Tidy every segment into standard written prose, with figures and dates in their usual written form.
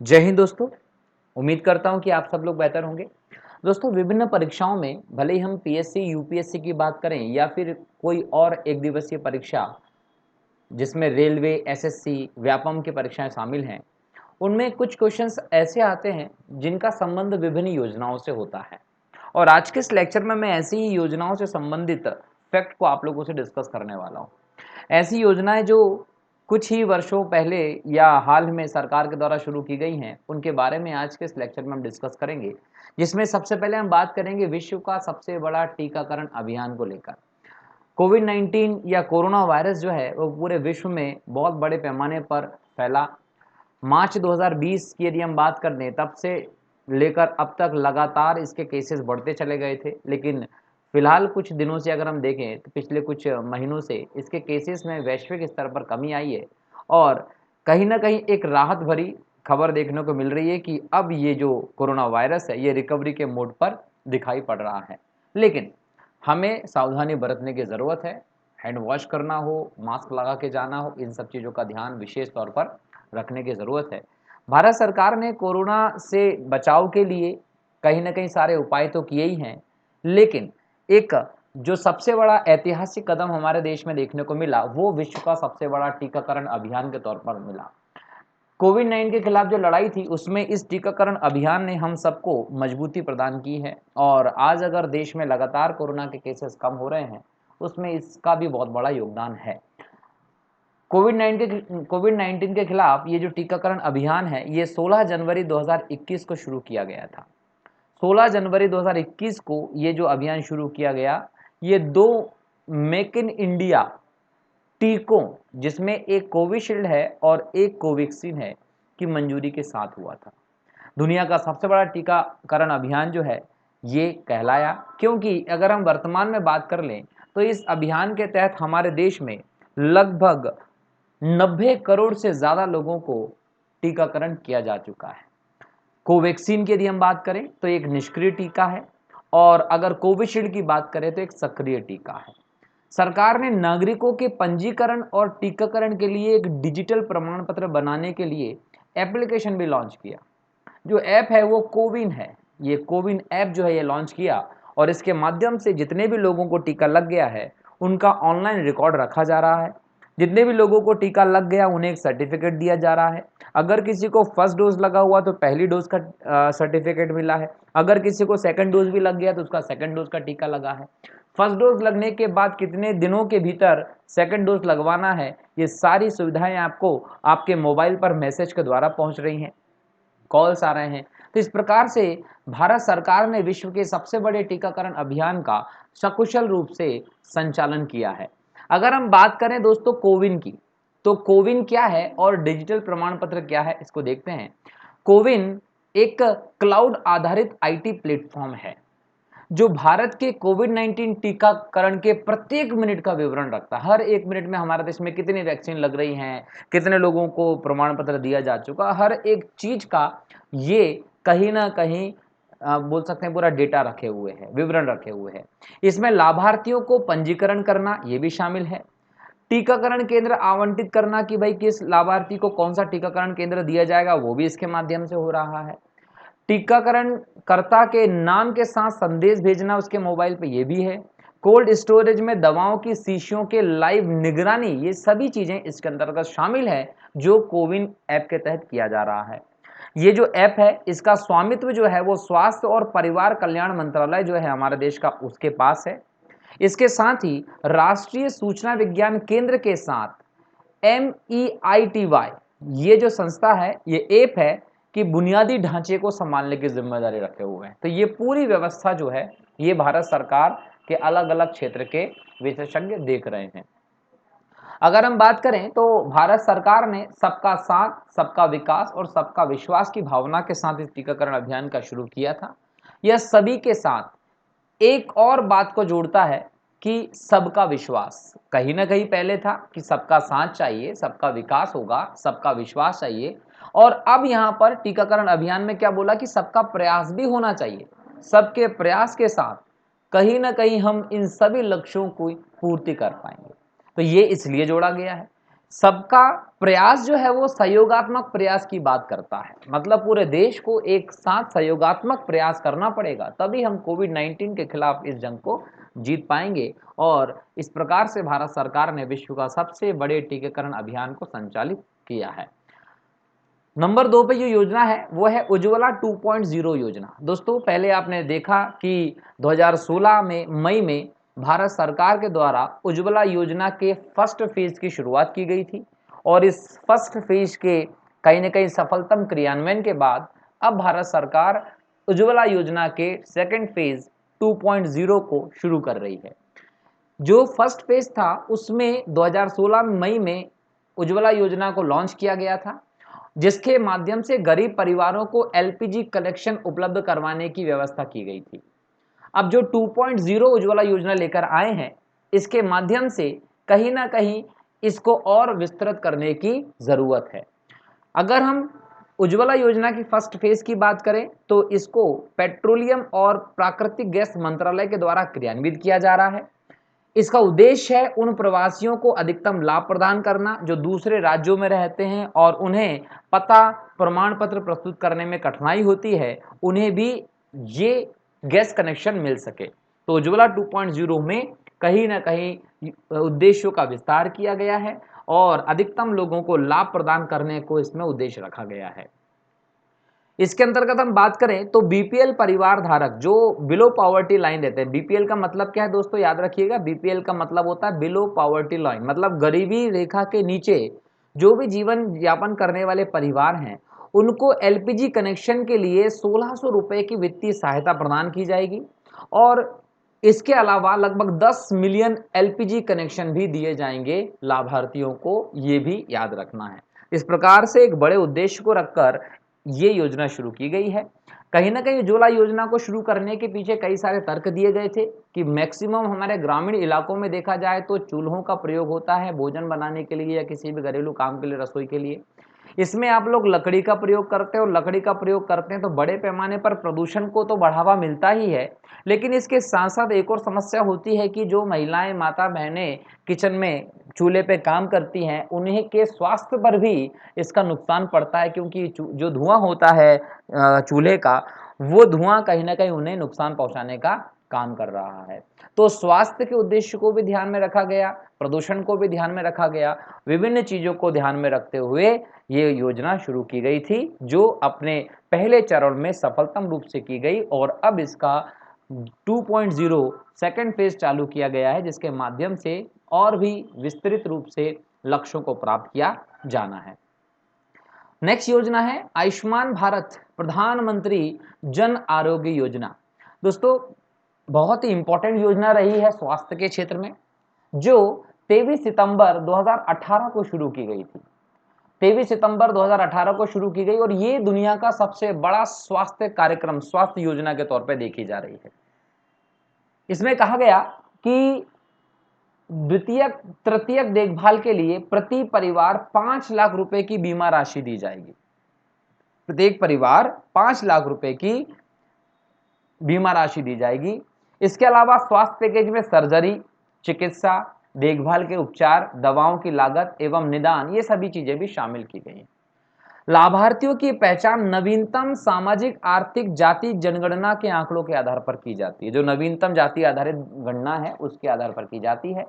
जय हिंद दोस्तों। उम्मीद करता हूं कि आप सब लोग बेहतर होंगे। दोस्तों, विभिन्न परीक्षाओं में भले ही हम पीएससी यूपीएससी की बात करें या फिर कोई और एक दिवसीय परीक्षा जिसमें रेलवे एसएससी व्यापम की परीक्षाएं शामिल हैं, उनमें कुछ क्वेश्चंस ऐसे आते हैं जिनका संबंध विभिन्न योजनाओं से होता है। और आज के इस लेक्चर में मैं ऐसी ही योजनाओं से संबंधित फैक्ट को आप लोगों से डिस्कस करने वाला हूं। ऐसी योजनाएं जो कुछ ही वर्षों पहले या हाल में सरकार के द्वारा शुरू की गई हैं, उनके बारे में आज के इस लेक्चर में हम डिस्कस करेंगे। जिसमें सबसे पहले हम बात करेंगे विश्व का सबसे बड़ा टीकाकरण अभियान को लेकर। कोविड 19 या कोरोना वायरस जो है वो पूरे विश्व में बहुत बड़े पैमाने पर फैला। मार्च 2020 की यदि हम बात कर लें, तब से लेकर अब तक लगातार इसके केसेस बढ़ते चले गए थे। लेकिन फिलहाल कुछ दिनों से अगर हम देखें तो पिछले कुछ महीनों से इसके केसेस में वैश्विक स्तर पर कमी आई है। और कहीं न कहीं एक राहत भरी खबर देखने को मिल रही है कि अब ये जो कोरोना वायरस है ये रिकवरी के मोड पर दिखाई पड़ रहा है। लेकिन हमें सावधानी बरतने की ज़रूरत है। हैंड वॉश करना हो, मास्क लगा के जाना हो, इन सब चीज़ों का ध्यान विशेष तौर पर रखने की ज़रूरत है। भारत सरकार ने कोरोना से बचाव के लिए कहीं न कहीं सारे उपाय तो किए ही हैं, लेकिन एक जो सबसे बड़ा ऐतिहासिक कदम हमारे देश में देखने को मिला, वो विश्व का सबसे बड़ा टीकाकरण अभियान के तौर पर मिला। कोविड 19 के खिलाफ जो लड़ाई थी, उसमें इस टीकाकरण अभियान ने हम सबको मजबूती प्रदान की है। और आज अगर देश में लगातार कोरोना के केसेस कम हो रहे हैं, उसमें इसका भी बहुत बड़ा योगदान है। कोविड 19 के खिलाफ ये जो टीकाकरण अभियान है, ये 16 जनवरी 2021 को शुरू किया गया था। 16 जनवरी 2021 को ये जो अभियान शुरू किया गया, ये 2 मेक इन इंडिया टीकों, जिसमें एक कोविशील्ड है और एक कोवैक्सीन है, की मंजूरी के साथ हुआ था। दुनिया का सबसे बड़ा टीकाकरण अभियान जो है ये कहलाया, क्योंकि अगर हम वर्तमान में बात कर लें तो इस अभियान के तहत हमारे देश में लगभग 90 करोड़ से ज़्यादा लोगों को टीकाकरण किया जा चुका है। कोवैक्सीन की यदि हम बात करें तो एक निष्क्रिय टीका है, और अगर कोविशील्ड की बात करें तो एक सक्रिय टीका है। सरकार ने नागरिकों के पंजीकरण और टीकाकरण के लिए एक डिजिटल प्रमाण पत्र बनाने के लिए एप्लीकेशन भी लॉन्च किया। जो ऐप है वो कोविन है। ये कोविन ऐप जो है ये लॉन्च किया, और इसके माध्यम से जितने भी लोगों को टीका लग गया है उनका ऑनलाइन रिकॉर्ड रखा जा रहा है। जितने भी लोगों को टीका लग गया उन्हें एक सर्टिफिकेट दिया जा रहा है। अगर किसी को फर्स्ट डोज लगा हुआ तो पहली डोज का सर्टिफिकेट मिला है। अगर किसी को सेकंड डोज भी लग गया तो उसका सेकंड डोज का टीका लगा है। फर्स्ट डोज लगने के बाद कितने दिनों के भीतर सेकंड डोज लगवाना है, ये सारी सुविधाएं आपको आपके मोबाइल पर मैसेज के द्वारा पहुंच रही हैं, कॉल्स आ रहे हैं। तो इस प्रकार से भारत सरकार ने विश्व के सबसे बड़े टीकाकरण अभियान का सकुशल रूप से संचालन किया है। अगर हम बात करें दोस्तों कोविन की, तो कोविन क्या है और डिजिटल प्रमाण पत्र क्या है, इसको देखते हैं। कोविन एक क्लाउड आधारित आईटी प्लेटफॉर्म है जो भारत के कोविड 19 टीकाकरण के प्रत्येक मिनट का विवरण रखता है। हर एक मिनट में हमारे देश में कितनी वैक्सीन लग रही हैं, कितने लोगों को प्रमाण पत्र दिया जा चुका, हर एक चीज का ये कहीं ना कहीं बोल सकते हैं पूरा डेटा रखे हुए हैं, विवरण रखे हुए हैं। इसमें लाभार्थियों को पंजीकरण करना ये भी शामिल है। टीकाकरण केंद्र आवंटित करना कि भाई किस लाभार्थी को कौन सा टीकाकरण केंद्र दिया जाएगा, वो भी इसके माध्यम से हो रहा है। टीकाकरण कर्ता के नाम के साथ संदेश भेजना उसके मोबाइल पे, ये भी है। कोल्ड स्टोरेज में दवाओं की शीशियों के लाइव निगरानी, ये सभी चीजें इसके अंतर्गत शामिल है जो कोविन ऐप के तहत किया जा रहा है। ये जो ऐप है इसका स्वामित्व जो है वो स्वास्थ्य और परिवार कल्याण मंत्रालय जो है हमारे देश का, उसके पास है। इसके साथ ही राष्ट्रीय सूचना विज्ञान केंद्र के साथ MEITY, ये जो संस्था है, ये ऐप है कि बुनियादी ढांचे को संभालने की जिम्मेदारी रखे हुए हैं। तो ये पूरी व्यवस्था जो है ये भारत सरकार के अलग अलग क्षेत्र के विशेषज्ञ देख रहे हैं। अगर हम बात करें तो भारत सरकार ने सबका साथ, सबका विकास और सबका विश्वास की भावना के साथ इस टीकाकरण अभियान का शुरू किया था। यह सभी के साथ एक और बात को जोड़ता है कि सबका विश्वास। कहीं ना कहीं पहले था कि सबका साथ चाहिए, सबका विकास होगा, सबका विश्वास चाहिए, और अब यहां पर टीकाकरण अभियान में क्या बोला कि सबका प्रयास भी होना चाहिए। सबके प्रयास के साथ कहीं ना कहीं हम इन सभी लक्ष्यों को पूर्ति कर पाएंगे। तो ये इसलिए जोड़ा गया है। सबका प्रयास जो है वो सहयोगात्मक प्रयास की बात करता है, मतलब पूरे देश को एक साथ सहयोगात्मक प्रयास करना पड़ेगा, तभी हम कोविड-19 के खिलाफ इस जंग को जीत पाएंगे। और इस प्रकार से भारत सरकार ने विश्व का सबसे बड़े टीकाकरण अभियान को संचालित किया है। नंबर 2 पे जो योजना है वो है उज्ज्वला 2.0 योजना। दोस्तों पहले आपने देखा कि 2016 में मई में भारत सरकार के द्वारा उज्ज्वला योजना के फर्स्ट फेज की शुरुआत की गई थी और इस फर्स्ट फेज के कहीं न कहीं सफलतम क्रियान्वयन के बाद अब भारत सरकार उज्ज्वला योजना के सेकंड फेज 2.0 को शुरू कर रही है। जो फर्स्ट फेज था उसमें 2016 मई में उज्ज्वला योजना को लॉन्च किया गया था, जिसके माध्यम से गरीब परिवारों को एलपीजी कनेक्शन उपलब्ध करवाने की व्यवस्था की गई थी। अब जो 2.0 उज्ज्वला योजना लेकर आए हैं, इसके माध्यम से कहीं ना कहीं इसको और विस्तृत करने की जरूरत है। अगर हम उज्ज्वला योजना की फर्स्ट फेज की बात करें तो इसको पेट्रोलियम और प्राकृतिक गैस मंत्रालय के द्वारा क्रियान्वित किया जा रहा है। इसका उद्देश्य है उन प्रवासियों को अधिकतम लाभ प्रदान करना जो दूसरे राज्यों में रहते हैं और उन्हें पता प्रमाण पत्र प्रस्तुत करने में कठिनाई होती है, उन्हें भी ये गैस कनेक्शन मिल सके। तो उज्ज्वला 2.0 में कहीं ना कहीं उद्देश्यों का विस्तार किया गया है और अधिकतम लोगों को लाभ प्रदान करने को इसमें उद्देश्य रखा गया है। इसके अंतर्गत हम बात करें तो बीपीएल परिवार धारक जो बिलो पॉवर्टी लाइन रहते हैं, बीपीएल का मतलब क्या है दोस्तों, याद रखिएगा, बीपीएल का मतलब होता है बिलो पॉवर्टी लाइन, मतलब गरीबी रेखा के नीचे जो भी जीवन यापन करने वाले परिवार हैं उनको एलपीजी कनेक्शन के लिए 1600 रुपए की वित्तीय सहायता प्रदान की जाएगी और इसके अलावा लगभग 10 मिलियन एलपीजी कनेक्शन भी दिए जाएंगे लाभार्थियों को, ये भी याद रखना है। इस प्रकार से एक बड़े उद्देश्य को रखकर ये योजना शुरू की गई है। कहीं ना कहीं उज्ज्वला योजना को शुरू करने के पीछे कई सारे तर्क दिए गए थे कि मैक्सिमम हमारे ग्रामीण इलाकों में देखा जाए तो चूल्हों का प्रयोग होता है भोजन बनाने के लिए या किसी भी घरेलू काम के लिए, रसोई के लिए। इसमें आप लोग लकड़ी का प्रयोग करते हैं और लकड़ी का प्रयोग करते हैं तो बड़े पैमाने पर प्रदूषण को तो बढ़ावा मिलता ही है, लेकिन इसके साथ साथ एक और समस्या होती है कि जो महिलाएं, माता बहनें किचन में चूल्हे पे काम करती हैं उन्हें के स्वास्थ्य पर भी इसका नुकसान पड़ता है, क्योंकि जो धुआं होता है चूल्हे का, वो धुआं कहीं ना कहीं उन्हें नुकसान पहुंचाने का काम कर रहा है। तो स्वास्थ्य के उद्देश्य को भी ध्यान में रखा गया, प्रदूषण को भी ध्यान में रखा गया, विभिन्न चीजों को ध्यान में रखते हुए ये योजना शुरू की गई थी जो अपने पहले चरण में सफलतम रूप से की गई और अब इसका 2.0 सेकंड फेज चालू किया गया है, जिसके माध्यम से और भी विस्तृत रूप से लक्ष्यों को प्राप्त किया जाना है। नेक्स्ट योजना है आयुष्मान भारत प्रधानमंत्री जन आरोग्य योजना। दोस्तों बहुत ही इंपॉर्टेंट योजना रही है स्वास्थ्य के क्षेत्र में, जो 23 सितंबर 2018 को शुरू की गई थी। 23 सितंबर 2018 को शुरू की गई और ये दुनिया का सबसे बड़ा स्वास्थ्य कार्यक्रम, स्वास्थ्य योजना के तौर पर देखी जा रही है। इसमें कहा गया कि द्वितीयक तृतीयक देखभाल के लिए प्रति परिवार 5 लाख रुपए की बीमा राशि दी जाएगी। प्रत्येक परिवार 5 लाख रुपए की बीमा राशि दी जाएगी। इसके अलावा स्वास्थ्य पैकेज में सर्जरी, चिकित्सा, देखभाल के उपचार, दवाओं की लागत एवं निदान, ये सभी चीजें भी शामिल की गई हैं। लाभार्थियों की पहचान नवीनतम सामाजिक आर्थिक जाति जनगणना के आंकड़ों के आधार पर की जाती है। जो नवीनतम जाति आधारित गणना है उसके आधार पर की जाती है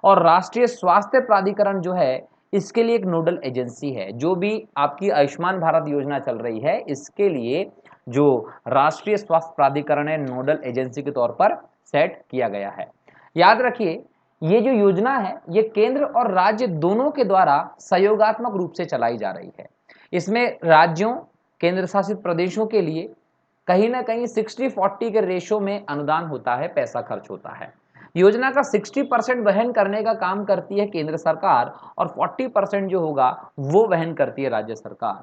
और राष्ट्रीय स्वास्थ्य प्राधिकरण जो है इसके लिए एक नोडल एजेंसी है। जो भी आपकी आयुष्मान भारत योजना चल रही है इसके लिए जो राष्ट्रीय स्वास्थ्य प्राधिकरण है नोडल एजेंसी के तौर पर सेट किया गया है। याद रखिए ये जो योजना है ये केंद्र और राज्य दोनों के द्वारा सहयोगात्मक रूप से चलाई जा रही है। इसमें राज्यों, केंद्र शासित प्रदेशों के लिए कहीं ना कहीं 60-40 के रेशो में अनुदान होता है, पैसा खर्च होता है। योजना का 60% वहन करने का काम करती है केंद्र सरकार और 40% जो होगा वो वहन करती है राज्य सरकार।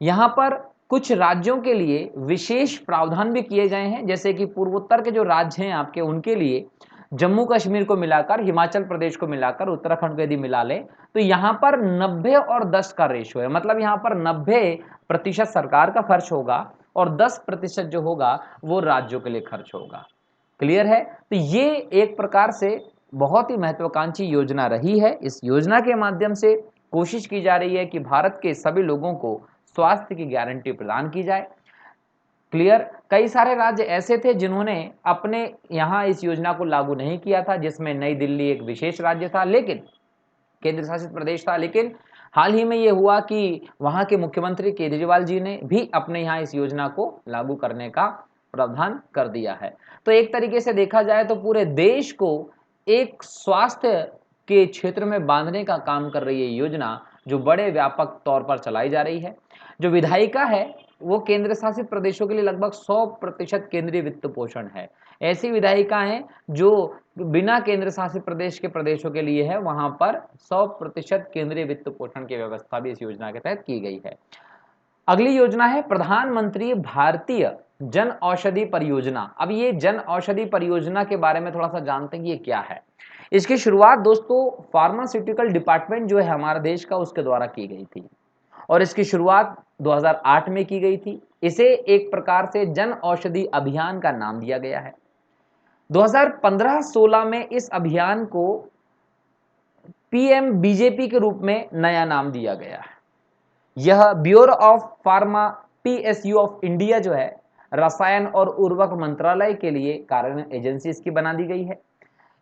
यहाँ पर कुछ राज्यों के लिए विशेष प्रावधान भी किए गए हैं, जैसे कि पूर्वोत्तर के जो राज्य हैं आपके, उनके लिए जम्मू कश्मीर को मिलाकर, हिमाचल प्रदेश को मिलाकर, उत्तराखंड को यदि मिला लें तो यहाँ पर 90 और 10 का रेशो है। मतलब यहाँ पर 90% सरकार का खर्च होगा और 10% जो होगा वो राज्यों के लिए खर्च होगा। क्लियर है? तो ये एक प्रकार से बहुत ही महत्वाकांक्षी योजना रही है। इस योजना के माध्यम से कोशिश की जा रही है कि भारत के सभी लोगों को स्वास्थ्य की गारंटी प्रदान की जाए। क्लियर। कई सारे राज्य ऐसे थे जिन्होंने अपने यहाँ इस योजना को लागू नहीं किया था, जिसमें नई दिल्ली एक विशेष राज्य था, लेकिन केंद्र शासित प्रदेश था, लेकिन हाल ही में ये हुआ कि वहां के मुख्यमंत्री केजरीवाल जी ने भी अपने यहाँ इस योजना को लागू करने का प्रावधान कर दिया है। तो एक तरीके से देखा जाए तो पूरे देश को एक स्वास्थ्य के क्षेत्र में बांधने का काम कर रही है योजना, जो बड़े व्यापक तौर पर चलाई जा रही है। जो विधायिका है वो केंद्र शासित प्रदेशों के लिए लगभग 100% केंद्रीय वित्त पोषण है। ऐसी विधायिका हैं जो बिना केंद्र शासित प्रदेश के प्रदेशों के लिए है, वहां पर 100% केंद्रीय वित्त पोषण की व्यवस्था भी इस योजना के तहत की गई है। अगली योजना है प्रधानमंत्री भारतीय जन औषधि परियोजना। अब ये जन औषधि परियोजना के बारे में थोड़ा सा जानते हैं कि ये क्या है। इसकी शुरुआत दोस्तों फार्मास्यूटिकल डिपार्टमेंट जो है हमारे देश का, उसके द्वारा की गई थी और इसकी शुरुआत 2008 में की गई थी। इसे एक प्रकार से जन औषधि अभियान का नाम दिया गया है। 2015-16 में इस अभियान को पीएम बीजेपी के रूप में नया नाम दिया गया है। यह bureau of pharma PSU of India जो है रसायन और उर्वरक मंत्रालय के लिए कार्यान्वयन एजेंसी इसकी बना दी गई है।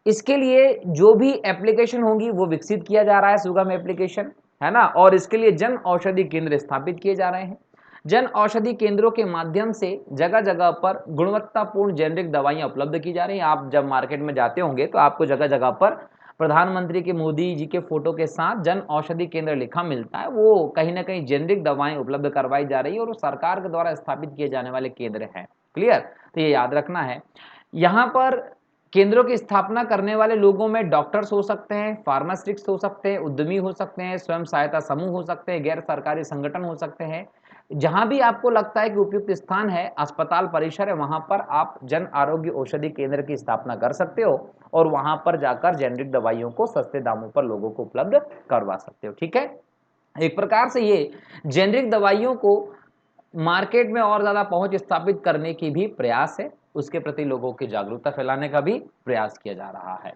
इसके लिए जो भी एप्लीकेशन होगी वो विकसित किया जा रहा है, सुगम एप्लीकेशन है ना, और इसके लिए जन औषधि केंद्र स्थापित किए जा रहे हैं। जन औषधि केंद्रों के माध्यम से जगह जगह पर गुणवत्तापूर्ण जेनरिक दवाइयां उपलब्ध की जा रही हैं। आप जब मार्केट में जाते होंगे तो आपको जगह जगह पर प्रधानमंत्री के मोदी जी के फोटो के साथ जन औषधि केंद्र लिखा मिलता है। वो कहीं ना कहीं जेनरिक दवाएं उपलब्ध करवाई जा रही है और वो सरकार के द्वारा स्थापित किए जाने वाले केंद्र हैं। क्लियर। तो ये याद रखना है। यहाँ पर केंद्रों की स्थापना करने वाले लोगों में डॉक्टर्स हो सकते हैं, फार्मासिस्ट्स हो सकते हैं, उद्यमी हो सकते हैं, स्वयं सहायता समूह हो सकते हैं, गैर सरकारी संगठन हो सकते हैं। जहां भी आपको लगता है कि उपयुक्त स्थान है, अस्पताल परिसर है, वहां पर आप जन आरोग्य औषधि केंद्र की स्थापना कर सकते हो और वहां पर जाकर जेनरिक दवाइयों को सस्ते दामों पर लोगों को उपलब्ध करवा सकते हो। ठीक है। एक प्रकार से ये जेनरिक दवाइयों को मार्केट में और ज्यादा पहुंच स्थापित करने की भी प्रयास है, उसके प्रति लोगों की जागरूकता फैलाने का भी प्रयास किया जा रहा है।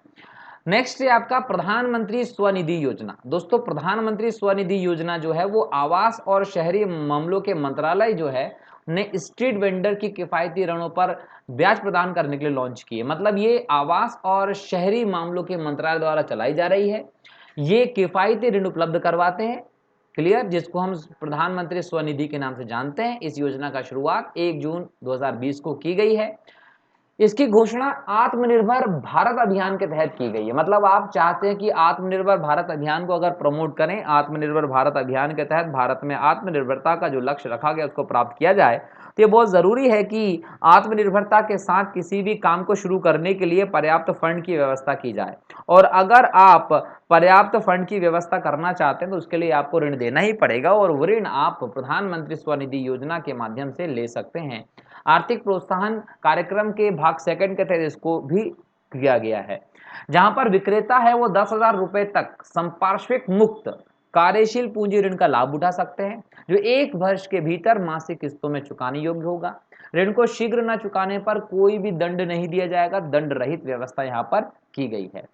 नेक्स्ट है आपका प्रधानमंत्री स्वनिधि योजना। दोस्तों प्रधानमंत्री स्वनिधि योजना जो है वो आवास और शहरी मामलों के मंत्रालय जो है ने स्ट्रीट वेंडर की किफायती ऋणों पर ब्याज प्रदान करने के लिए लॉन्च की है। मतलब ये आवास और शहरी मामलों के मंत्रालय द्वारा चलाई जा रही है। ये किफायती ऋण उपलब्ध करवाते हैं। क्लियर। जिसको हम प्रधानमंत्री स्वनिधि के नाम से जानते हैं। इस योजना का शुरुआत 1 जून 2020 को की गई है। इसकी घोषणा आत्मनिर्भर भारत अभियान के तहत की गई है। मतलब आप चाहते हैं कि आत्मनिर्भर भारत अभियान को अगर प्रमोट करें, आत्मनिर्भर भारत अभियान के तहत भारत में आत्मनिर्भरता का जो लक्ष्य रखा गया उसको प्राप्त किया जाए, तो ये बहुत जरूरी है कि आत्मनिर्भरता के साथ किसी भी काम को शुरू करने के लिए पर्याप्त फंड की व्यवस्था की जाए। और अगर आप पर्याप्त फंड की व्यवस्था करना चाहते हैं तो उसके लिए आपको ऋण देना ही पड़ेगा और वो ऋण आप प्रधानमंत्री स्वनिधि योजना के माध्यम से ले सकते हैं। आर्थिक प्रोत्साहन कार्यक्रम के भाग सेकंड के तहत इसको भी किया गया है, जहां पर विक्रेता है वो 10,000 रुपए तक संपार्श्विक मुक्त कार्यशील पूंजी ऋण का लाभ उठा सकते हैं, जो 1 वर्ष के भीतर मासिक किस्तों में चुकाने योग्य होगा। ऋण को शीघ्र न चुकाने पर कोई भी दंड नहीं दिया जाएगा। दंड रहित व्यवस्था यहाँ पर की गई है।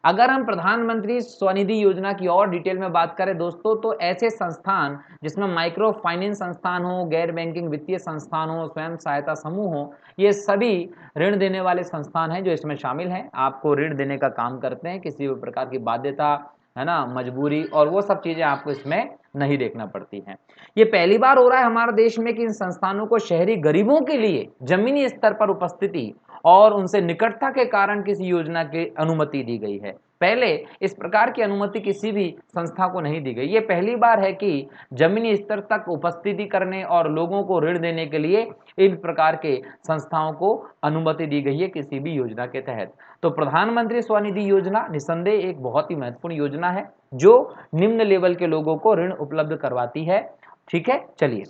अगर हम प्रधानमंत्री स्वनिधि योजना की और डिटेल में बात करें दोस्तों, तो ऐसे संस्थान जिसमें माइक्रो फाइनेंस संस्थान हो, गैर बैंकिंग वित्तीय संस्थान हो, स्वयं सहायता समूह हो, ये सभी ऋण देने वाले संस्थान हैं जो इसमें शामिल हैं। आपको ऋण देने का काम करते हैं, किसी भी प्रकार की बाध्यता है ना, मजबूरी और वो सब चीजें आपको इसमें नहीं देखना पड़ती हैं। ये पहली बार हो रहा है हमारे देश में कि इन संस्थानों को शहरी गरीबों के लिए जमीनी स्तर पर उपस्थिति और उनसे निकटता के कारण किसी योजना की अनुमति दी गई है। पहले इस प्रकार की अनुमति किसी भी संस्था को नहीं दी गई। ये पहली बार है कि जमीनी स्तर तक उपस्थिति करने और लोगों को ऋण देने के लिए इन प्रकार के संस्थाओं को अनुमति दी गई है किसी भी योजना के तहत। तो प्रधानमंत्री स्वनिधि योजना निसंदेह एक बहुत ही महत्वपूर्ण योजना है जो निम्न लेवल के लोगों को ऋण उपलब्ध करवाती है। ठीक है। चलिए